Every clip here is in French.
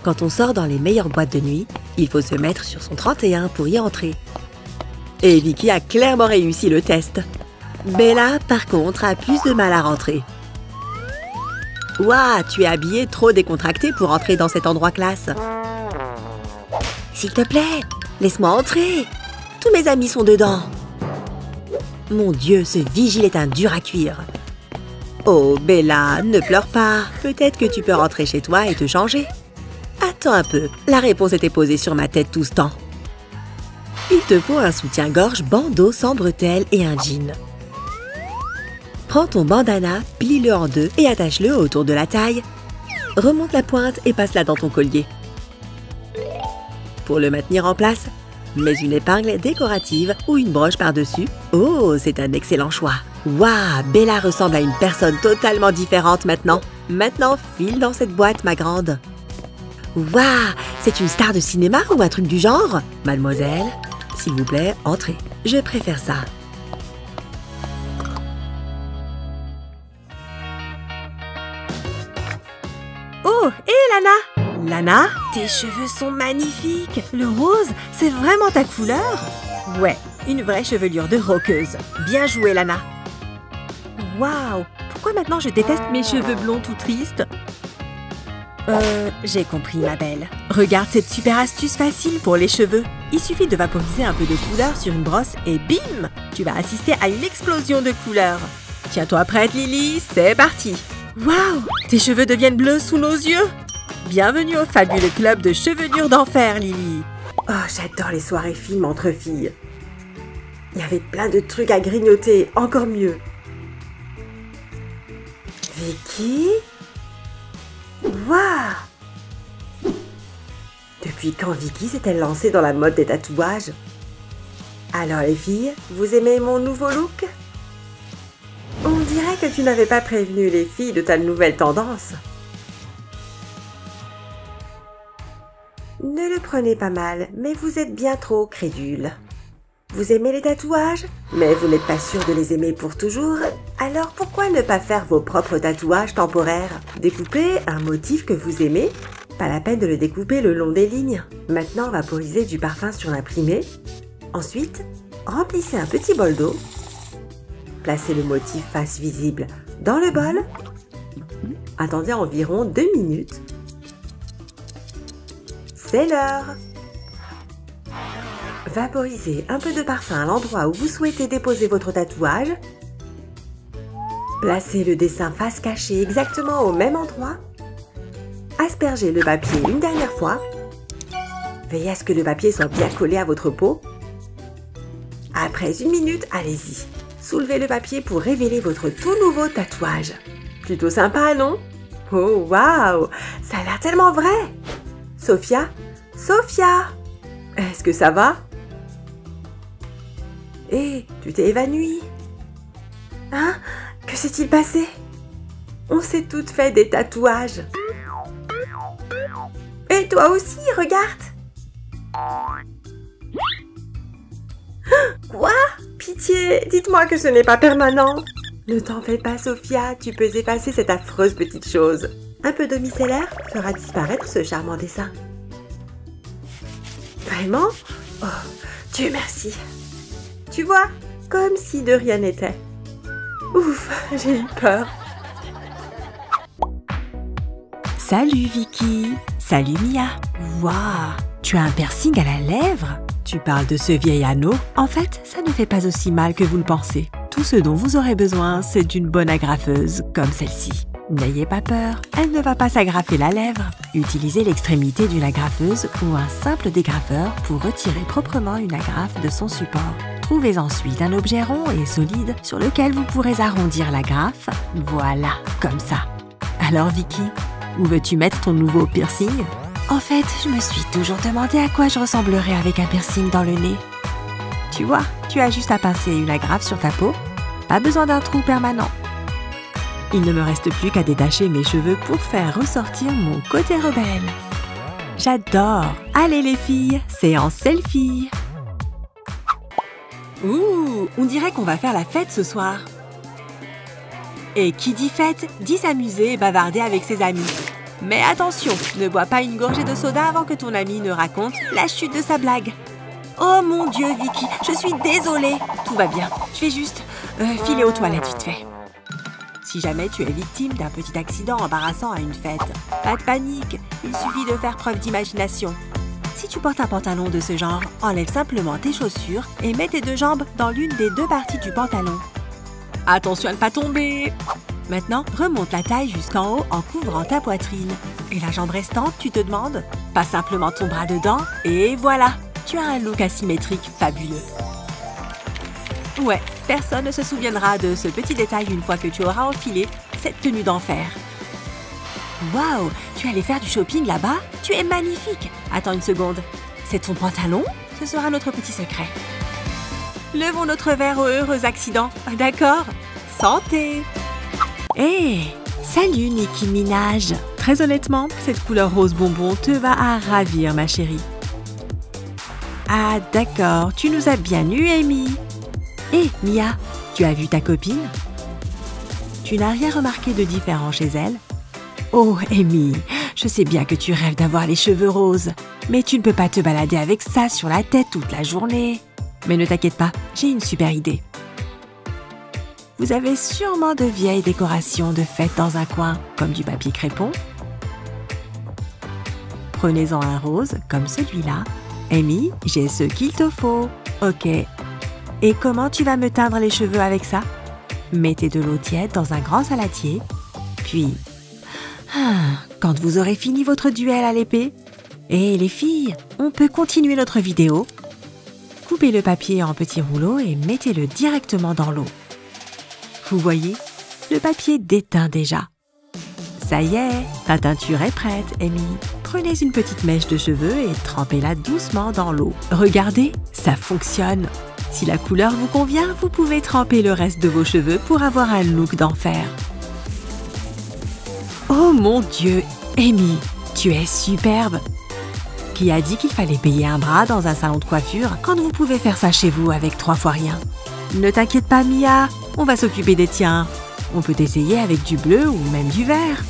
Quand on sort dans les meilleures boîtes de nuit, il faut se mettre sur son 31 pour y entrer. Et Vicky a clairement réussi le test. Bella, par contre, a plus de mal à rentrer. Ouah, tu es habillée trop décontractée pour entrer dans cet endroit classe. S'il te plaît, laisse-moi entrer. Tous mes amis sont dedans. Mon Dieu, ce vigile est un dur à cuire. Oh, Bella, ne pleure pas. Peut-être que tu peux rentrer chez toi et te changer. Attends un peu, la réponse était posée sur ma tête tout ce temps. Il te faut un soutien-gorge, bandeau sans bretelles et un jean. Prends ton bandana, plie-le en deux et attache-le autour de la taille. Remonte la pointe et passe-la dans ton collier. Pour le maintenir en place, mets une épingle décorative ou une broche par-dessus. Oh, c'est un excellent choix. Waouh, Bella ressemble à une personne totalement différente maintenant. Maintenant, file dans cette boîte, ma grande. Waouh, c'est une star de cinéma ou un truc du genre? Mademoiselle, s'il vous plaît, entrez. Je préfère ça. Oh, hé Lana! Lana, tes cheveux sont magnifiques! Le rose, c'est vraiment ta couleur? Ouais, une vraie chevelure de rockeuse. Bien joué, Lana! Waouh! Pourquoi maintenant je déteste mes cheveux blonds tout tristes? J'ai compris, ma belle. Regarde cette super astuce facile pour les cheveux. Il suffit de vaporiser un peu de couleur sur une brosse et bim! Tu vas assister à une explosion de couleurs. Tiens-toi prête, Lily, c'est parti! Waouh! Tes cheveux deviennent bleus sous nos yeux! Bienvenue au fabuleux club de chevelure d'enfer, Lily! Oh, j'adore les soirées films entre filles. Il y avait plein de trucs à grignoter, encore mieux. Vicky? Waouh! Depuis quand Vicky s'est-elle lancée dans la mode des tatouages? Alors les filles, vous aimez mon nouveau look? On dirait que tu n'avais pas prévenu les filles de ta nouvelle tendance. Ne le prenez pas mal, mais vous êtes bien trop crédule. Vous aimez les tatouages, mais vous n'êtes pas sûr de les aimer pour toujours? Alors pourquoi ne pas faire vos propres tatouages temporaires? Découpez un motif que vous aimez, pas la peine de le découper le long des lignes. Maintenant, vaporisez du parfum sur l'imprimé. Ensuite, remplissez un petit bol d'eau. Placez le motif face visible dans le bol. Attendez environ 2 minutes. C'est l'heure! Vaporisez un peu de parfum à l'endroit où vous souhaitez déposer votre tatouage. Placez le dessin face cachée exactement au même endroit. Aspergez le papier une dernière fois. Veillez à ce que le papier soit bien collé à votre peau. Après 1 minute, allez-y. Soulevez le papier pour révéler votre tout nouveau tatouage. Plutôt sympa, non? Oh, waouh! Ça a l'air tellement vrai! Sophia? Sophia! Est-ce que ça va? Hé, tu t'es évanouie? Hein? Que s'est-il passé? On s'est toutes fait des tatouages. Et toi aussi, regarde! Quoi? Pitié, dites-moi que ce n'est pas permanent. Ne t'en fais pas, Sophia, tu peux effacer cette affreuse petite chose. Un peu d'eau micellaire fera disparaître ce charmant dessin. Vraiment? Oh, Dieu merci. Tu vois, comme si de rien n'était. Ouf, j'ai eu peur. Salut Vicky. Salut Mia. Waouh, tu as un piercing à la lèvre? Tu parles de ce vieil anneau? En fait, ça ne fait pas aussi mal que vous le pensez. Tout ce dont vous aurez besoin, c'est d'une bonne agrafeuse comme celle-ci. N'ayez pas peur, elle ne va pas s'agrafer la lèvre. Utilisez l'extrémité d'une agrafeuse ou un simple dégrafeur pour retirer proprement une agrafe de son support. Trouvez ensuite un objet rond et solide sur lequel vous pourrez arrondir l'agrafe. Voilà, comme ça. Alors Vicky, où veux-tu mettre ton nouveau piercing? En fait, je me suis toujours demandé à quoi je ressemblerais avec un piercing dans le nez. Tu vois, tu as juste à pincer une agrafe sur ta peau. Pas besoin d'un trou permanent. Il ne me reste plus qu'à détacher mes cheveux pour faire ressortir mon côté rebelle. J'adore! Allez les filles, séance selfie! Ouh, on dirait qu'on va faire la fête ce soir. Et qui dit fête, dit s'amuser et bavarder avec ses amis. Mais attention, ne bois pas une gorgée de soda avant que ton ami ne raconte la chute de sa blague. Oh mon Dieu, Vicky, je suis désolée. Tout va bien, je vais juste filer aux toilettes vite fait. Si jamais tu es victime d'un petit accident embarrassant à une fête, pas de panique, il suffit de faire preuve d'imagination. Si tu portes un pantalon de ce genre, enlève simplement tes chaussures et mets tes deux jambes dans l'une des deux parties du pantalon. Attention à ne pas tomber! Maintenant, remonte la taille jusqu'en haut en couvrant ta poitrine. Et la jambe restante, tu te demandes? Passe simplement ton bras dedans et voilà! Tu as un look asymétrique fabuleux. Ouais, personne ne se souviendra de ce petit détail une fois que tu auras enfilé cette tenue d'enfer. Waouh, tu es allé faire du shopping là-bas? Tu es magnifique! Attends une seconde. C'est ton pantalon? Ce sera notre petit secret. Levons notre verre au heureux accident. D'accord? Santé! Hé! Salut Nicki Minaj! Très honnêtement, cette couleur rose bonbon te va à ravir, ma chérie. Ah d'accord, tu nous as bien eu, Amy. Hé, Mia, tu as vu ta copine? Tu n'as rien remarqué de différent chez elle? Oh, Amy, je sais bien que tu rêves d'avoir les cheveux roses, mais tu ne peux pas te balader avec ça sur la tête toute la journée. Mais ne t'inquiète pas, j'ai une super idée. Vous avez sûrement de vieilles décorations de fête dans un coin, comme du papier crépon. Prenez-en un rose, comme celui-là. Amy, j'ai ce qu'il te faut. Ok. Et comment tu vas me teindre les cheveux avec ça? Mettez de l'eau tiède dans un grand saladier. Puis, quand vous aurez fini votre duel à l'épée, et les filles, on peut continuer notre vidéo. Coupez le papier en petits rouleaux et mettez-le directement dans l'eau. Vous voyez, le papier déteint déjà. Ça y est, ta teinture est prête, Amy. Prenez une petite mèche de cheveux et trempez-la doucement dans l'eau. Regardez, ça fonctionne. Si la couleur vous convient, vous pouvez tremper le reste de vos cheveux pour avoir un look d'enfer. Oh mon Dieu, Amy, tu es superbe! Qui a dit qu'il fallait payer un bras dans un salon de coiffure quand vous pouvez faire ça chez vous avec 3 fois rien? Ne t'inquiète pas, Mia, on va s'occuper des tiens. On peut essayer avec du bleu ou même du vert.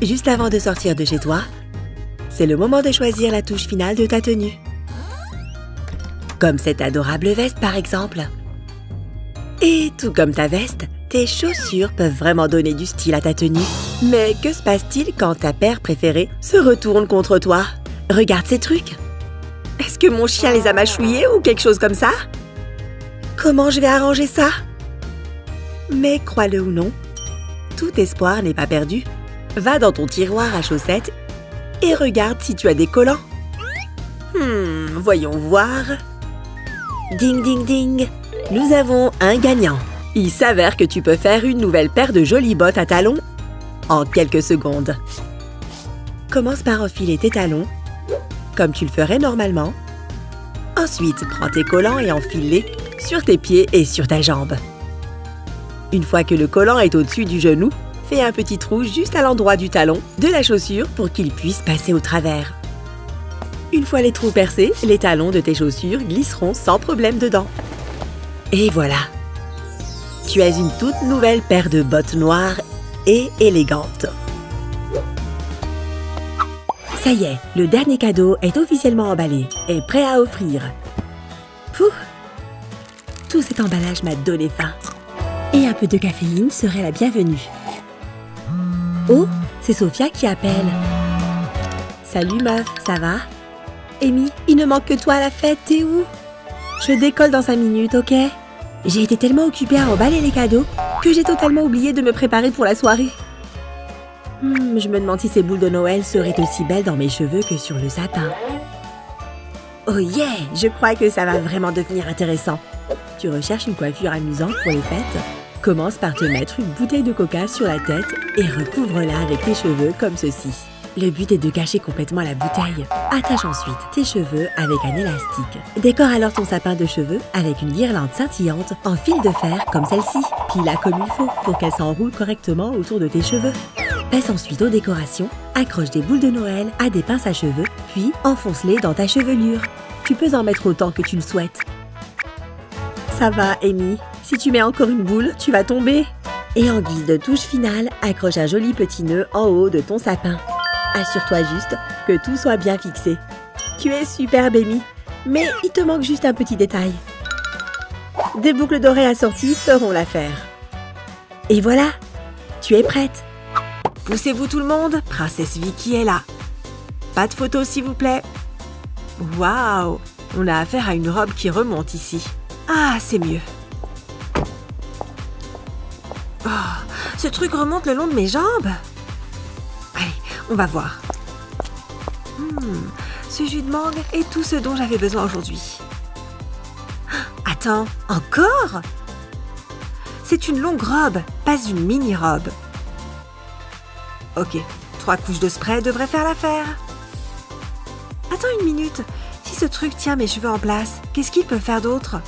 Juste avant de sortir de chez toi, c'est le moment de choisir la touche finale de ta tenue. Comme cette adorable veste, par exemple. Et tout comme ta veste, tes chaussures peuvent vraiment donner du style à ta tenue. Mais que se passe-t-il quand ta paire préférée se retourne contre toi? Regarde ces trucs. Est-ce que mon chien les a mâchouillés ou quelque chose comme ça? Comment je vais arranger ça? Mais crois-le ou non, tout espoir n'est pas perdu. Va dans ton tiroir à chaussettes et regarde si tu as des collants. Voyons voir. Ding ding ding, nous avons un gagnant. Il s'avère que tu peux faire une nouvelle paire de jolies bottes à talons en quelques secondes. Commence par enfiler tes talons, comme tu le ferais normalement. Ensuite, prends tes collants et enfile-les sur tes pieds et sur ta jambe. Une fois que le collant est au-dessus du genou, fais un petit trou juste à l'endroit du talon de la chaussure pour qu'il puisse passer au travers. Une fois les trous percés, les talons de tes chaussures glisseront sans problème dedans. Et voilà! Tu as une toute nouvelle paire de bottes noires et élégantes. Ça y est, le dernier cadeau est officiellement emballé et prêt à offrir. Pouh! Tout cet emballage m'a donné faim. Et un peu de caféine serait la bienvenue. Oh, c'est Sophia qui appelle. Salut meuf, ça va? Amy, il ne manque que toi à la fête, t'es où? Je décolle dans 5 minutes, ok? J'ai été tellement occupée à emballer les cadeaux que j'ai totalement oublié de me préparer pour la soirée. Je me demande si ces boules de Noël seraient aussi belles dans mes cheveux que sur le sapin. Oh yeah! Je crois que ça va vraiment devenir intéressant. Tu recherches une coiffure amusante pour les fêtes? Commence par te mettre une bouteille de coca sur la tête et recouvre-la avec tes cheveux comme ceci. Le but est de cacher complètement la bouteille. Attache ensuite tes cheveux avec un élastique. Décore alors ton sapin de cheveux avec une guirlande scintillante en fil de fer comme celle-ci. Plie-la comme il faut pour qu'elle s'enroule correctement autour de tes cheveux. Passe ensuite aux décorations, accroche des boules de Noël à des pinces à cheveux, puis enfonce-les dans ta chevelure. Tu peux en mettre autant que tu le souhaites. Ça va, Amy. Si tu mets encore une boule, tu vas tomber. Et en guise de touche finale, accroche un joli petit nœud en haut de ton sapin. Assure-toi juste que tout soit bien fixé. Tu es superbe, Amy, mais il te manque juste un petit détail. Des boucles dorées assorties feront l'affaire. Et voilà, tu es prête. Poussez-vous tout le monde, Princesse Vicky est là. Pas de photos s'il vous plaît. Waouh, on a affaire à une robe qui remonte ici. Ah, c'est mieux. Oh, ce truc remonte le long de mes jambes. Allez, on va voir. Ce jus de mangue est tout ce dont j'avais besoin aujourd'hui. Attends, encore? C'est une longue robe, pas une mini-robe. Ok, 3 couches de spray devraient faire l'affaire. Attends une minute. Si ce truc tient mes cheveux en place, qu'est-ce qu'il peut faire d'autre?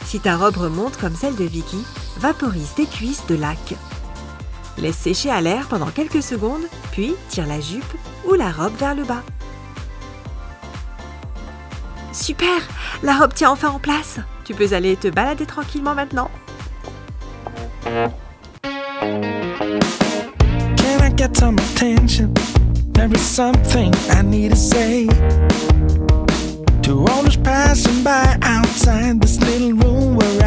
Si ta robe remonte comme celle de Vicky, vaporise tes cuisses de lac. Laisse sécher à l'air pendant quelques secondes, puis tire la jupe ou la robe vers le bas. Super! La robe tient enfin en place. Tu peux aller te balader tranquillement maintenant. Can I get some attention? There is something I need to say to all those passing by outside this little room where